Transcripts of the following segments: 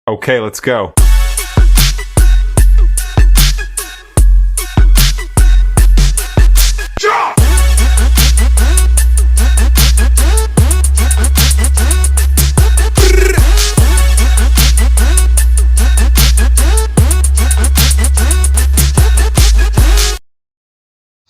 Okay, let's go.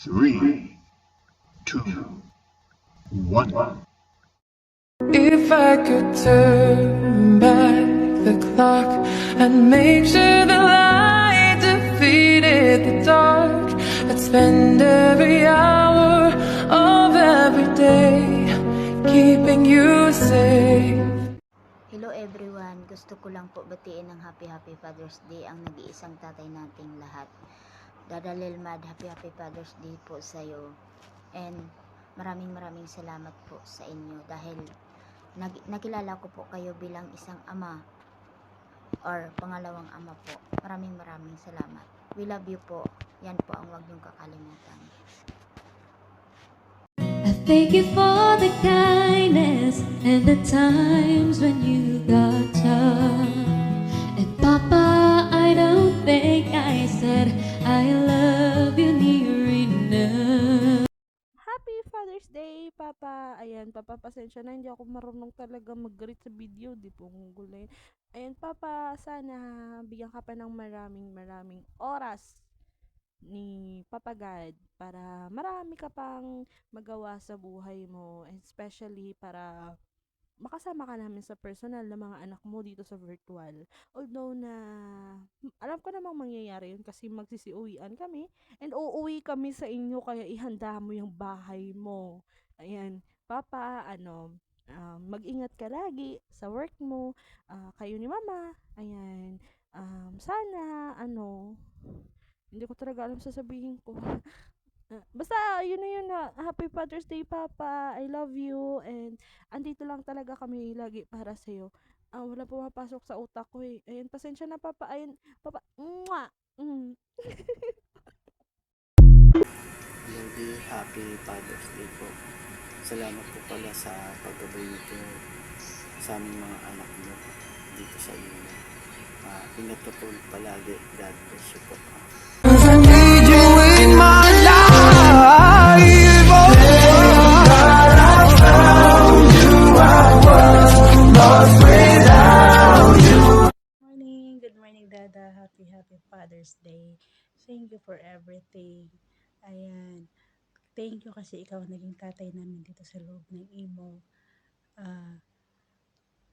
Three, two, one. If I could turn back the clock and make sure the light defeated the dark, I'd spend every hour of every day keeping you safe. Hello everyone, gusto ko lang po batiin ng Happy Father's Day ang nag-iisang tatay nating lahat. Dada Lilmad, Happy Father's Day po sa iyo. And maraming salamat po sa inyo dahil nakilala ko po kayo bilang isang ama or pangalawang ama po. Maraming salamat. We love you po. Yan po ang huwag niyong kakalimutan. I thank you for the kindness and the times when you got tough. And Papa, I don't think I said I love you near enough. Happy Father's Day, Papa! Ayan, Papa, pasensya na, hindi ako marunong talaga mag-greet sa video, di po gulay. Ayan, Papa, sana bigyan ka pa ng maraming oras ni Papa God para marami ka pang magawa sa buhay mo, and especially para makasama ka namin sa personal na mga anak mo dito sa virtual. Although na alam ko namang mangyayari yun kasi magsisiuwian kami and uuwi kami sa inyo, kaya ihanda mo yung bahay mo. Ayan, Papa, mag-ingat ka lagi sa work mo, kayo ni Mama. Ayan, sana, hindi ko talaga alam sasabihin ko. Basta, yun na yun na. Happy Father's Day, Papa. I love you. And, andito lang talaga kami lagi para sa'yo. Wala pumapasok sa utak ko eh. Ayan, pasensya na, Papa. Ayan, Papa. Mwah! Mm. Lodi, Happy Father's Day po. Salamat po pala sa paggabay nito sa aming mga anak mo dito sa inyo. Ingat ka po palagi. God bless you po. I need you in my life. Good morning, Dada. Happy Father's Day. Thank you for everything. Ayan. Thank you kasi ikaw naging tatay namin dito sa loob ng imo.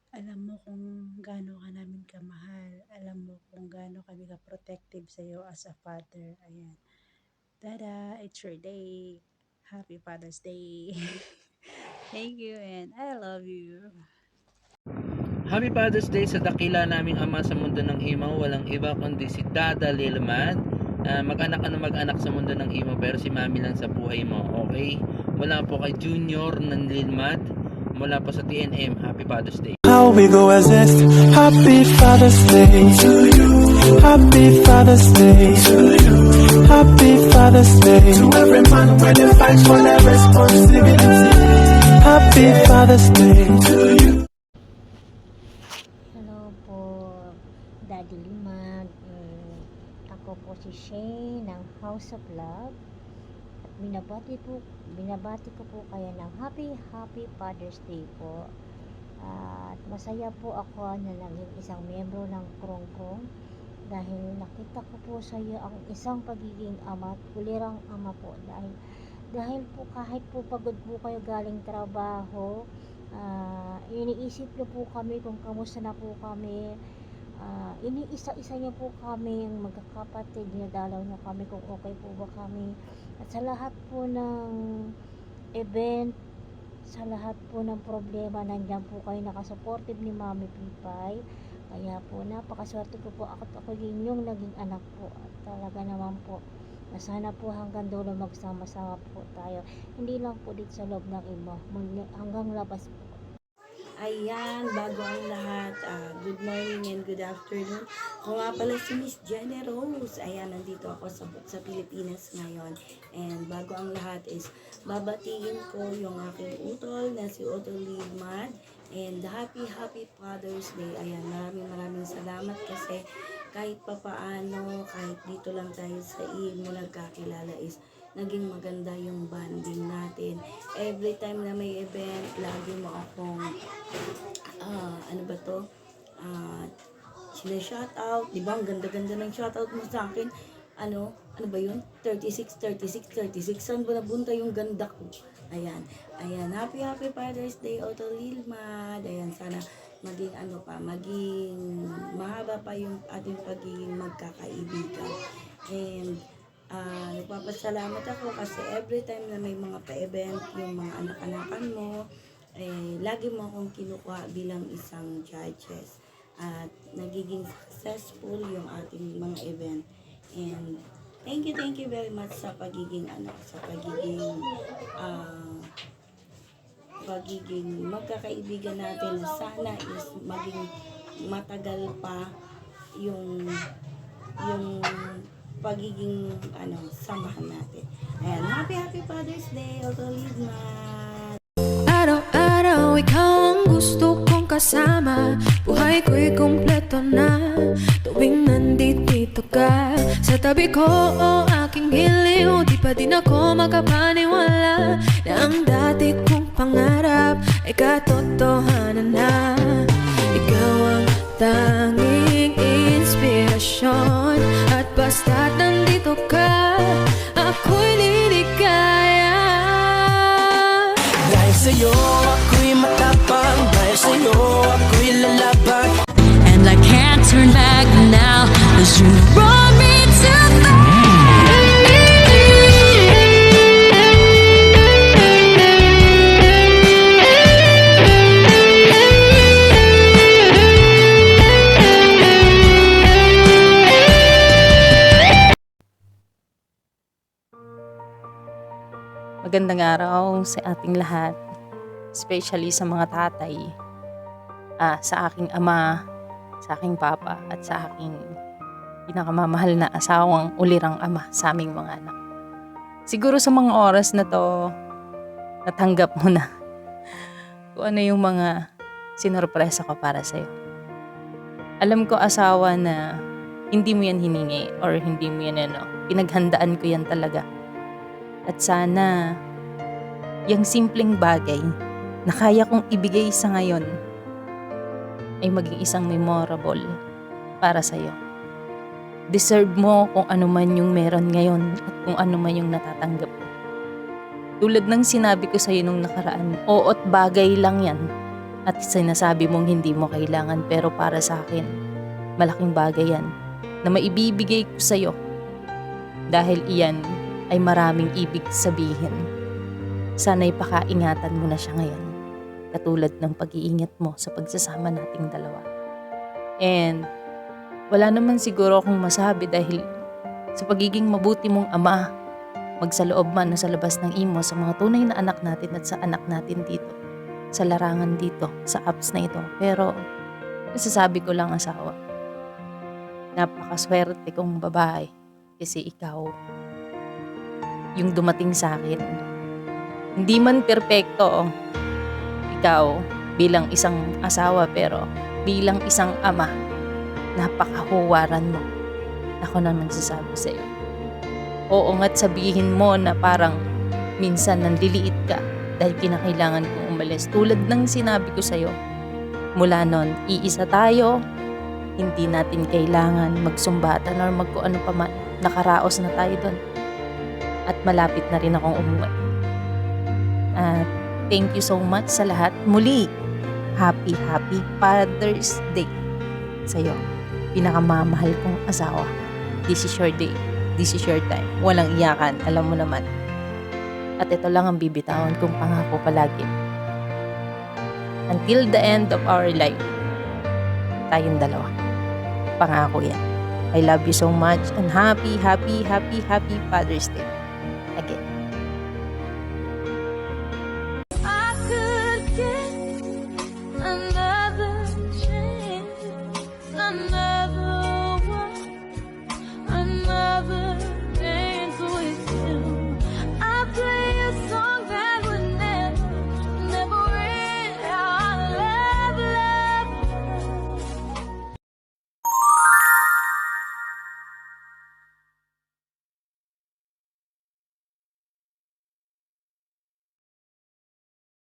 Alam mo kung gaano ka namin kamahal. Alam mo kung gaano kami ka-protective sa iyo as a father. Ayan. Dada, it's your day. Happy Father's Day. Thank you and I love you. Happy Father's Day sa dakila naming ama sa mundo ng imaw. Walang iba kundi si Dada Lilmad. Mag-anak ka na mag-anak sa mundo ng imaw, pero si Mami lang sa buhay mo, okay? Wala po kay Junior ng Lilmad. Mula po sa TNM. Happy Father's Day. How we go as if Happy Father's Day to you. Happy Father's Day to you. Happy Father's Day to every man when he fights for their responsibility. Happy Father's Day to you. Hello po, Daddy Limag. Ako po si Shane ng House of Love. At binabati ko po kayo ng Happy Father's Day po. At masaya po ako na naging isang miyembro ng Krongkrong dahil nakita ko po sa iyo ang isang pagiging ama at kulirang ama po, dahil po kahit po pagod po kayo galing trabaho, iniisip niyo po kami kung kamusta na po kami. Iniisa-isa niyo po kami, ang magkakapatid, dinadalaw niyo kami kung okay po ba kami. At sa lahat po ng event, sa lahat po ng problema, nandiyan po kayo, nakasupportive ni Mami Pipay. Kaya po napakaswerte ko po ako yung naging anak po. At talaga naman po na sana po hanggang dulo magsama-sama po tayo, hindi lang po dito sa loob ng imo, hanggang labas po. Ayan, bago ang lahat, good morning and good afternoon. Ako nga pala si Miss Jenny Rose. Ayan, nandito ako sa Pilipinas ngayon. And bago ang lahat is babatiin ko yung aking utol na si Utol Lidmad. And happy Father's Day. Ayan, maraming salamat kasi kahit papaano, kahit dito lang tayo sa Imo nagkakilala is naging maganda yung bonding natin. Every time na may event, lagi mo akong ano ba to? Sina-shoutout, di ba? Ang ganda-ganda ng shoutout mo sa akin. Ano ba yun? 36. Saan ba nabunta yung ganda ko? Ayan. Happy Father's Day, Otto Lilmad. Ayan, sana maging maging mahaba pa yung ating pagiging magkakaibigan. And nagpapasalamat ako kasi every time na may mga pa-event, yung mga anak-anakan mo, lagi mo akong kinukuha bilang isang judges. At nagiging successful yung ating mga event. And thank you very much sa pagiging magkakaibigan natin na sana is maging matagal pa yung pagiging samahan natin. Ayan, happy Father's Day, Otto Lidman. Araw-araw ikaw ang gusto kong kasama. Buhay ko'y kumpleto na tuwing nandito ka sa tabi ko, o aking giliw. Di pa din ako makapaniwala na ang dati kong pangarap ay katotohanan na. Ikaw ang tanging inspirasyon, at basta't nandito ka, ako'y liligaya. Dahil sa'yo ako'y matapang, dahil sa'yo ako'y lalaban. And I can't turn back now, 'cause you brought me to Magandang araw sa ating lahat, especially sa mga tatay, sa aking ama, sa aking papa, at sa aking pinakamamahal na asawang ulirang ama sa aming mga anak. Siguro sa mga oras na to, natanggap mo na kung ano yung mga sinorpresa ko para sa'yo. Alam ko, asawa, na hindi mo yan hiningi or hindi mo yan pinaghandaan ko yan talaga. At sana, yung simpleng bagay na kaya kong ibigay sa ngayon ay maging isang memorable para sa'yo. Deserve mo kung ano man yung meron ngayon at kung ano man yung natatanggap mo. Tulad ng sinabi ko sa'yo nung nakaraan, oo't bagay lang yan at sinasabi mong hindi mo kailangan, pero para sa akin, malaking bagay yan na maibibigay ko sa'yo dahil iyan ay maraming ibig sabihin. Sana'y pakaingatan mo na siya ngayon, katulad ng pag-iingat mo sa pagsasama nating dalawa. And wala naman siguro akong masabi dahil sa pagiging mabuti mong ama, magsaloob man o sa labas ng imo, sa mga tunay na anak natin at sa anak natin dito, sa larangan dito, sa apps na ito. Pero nasasabi ko lang, asawa, napakaswerte kong babae kasi ikaw yung dumating sa akin. Hindi man perpekto ikaw bilang isang asawa, pero bilang isang ama, napakahuwaran mo. Ako nang nagsasabi sa iyo. Oo nga't sabihin mo na parang minsan nandiliit ka dahil kinakailangan kong umalis. Tulad ng sinabi ko sa iyo, mula nun, iisa tayo, hindi natin kailangan magsumbatan or magkuano pa man. Nakaraos na tayo doon. At malapit na rin akong umuwi. Thank you so much sa lahat. Muli, happy Father's Day sa'yo. Pinakamamahal kong asawa. This is your day. This is your time. Walang iyakan, alam mo naman. At ito lang ang bibitawan kong pangako palagi. Until the end of our life, tayong dalawa. Pangako yan. I love you so much and happy Father's Day again.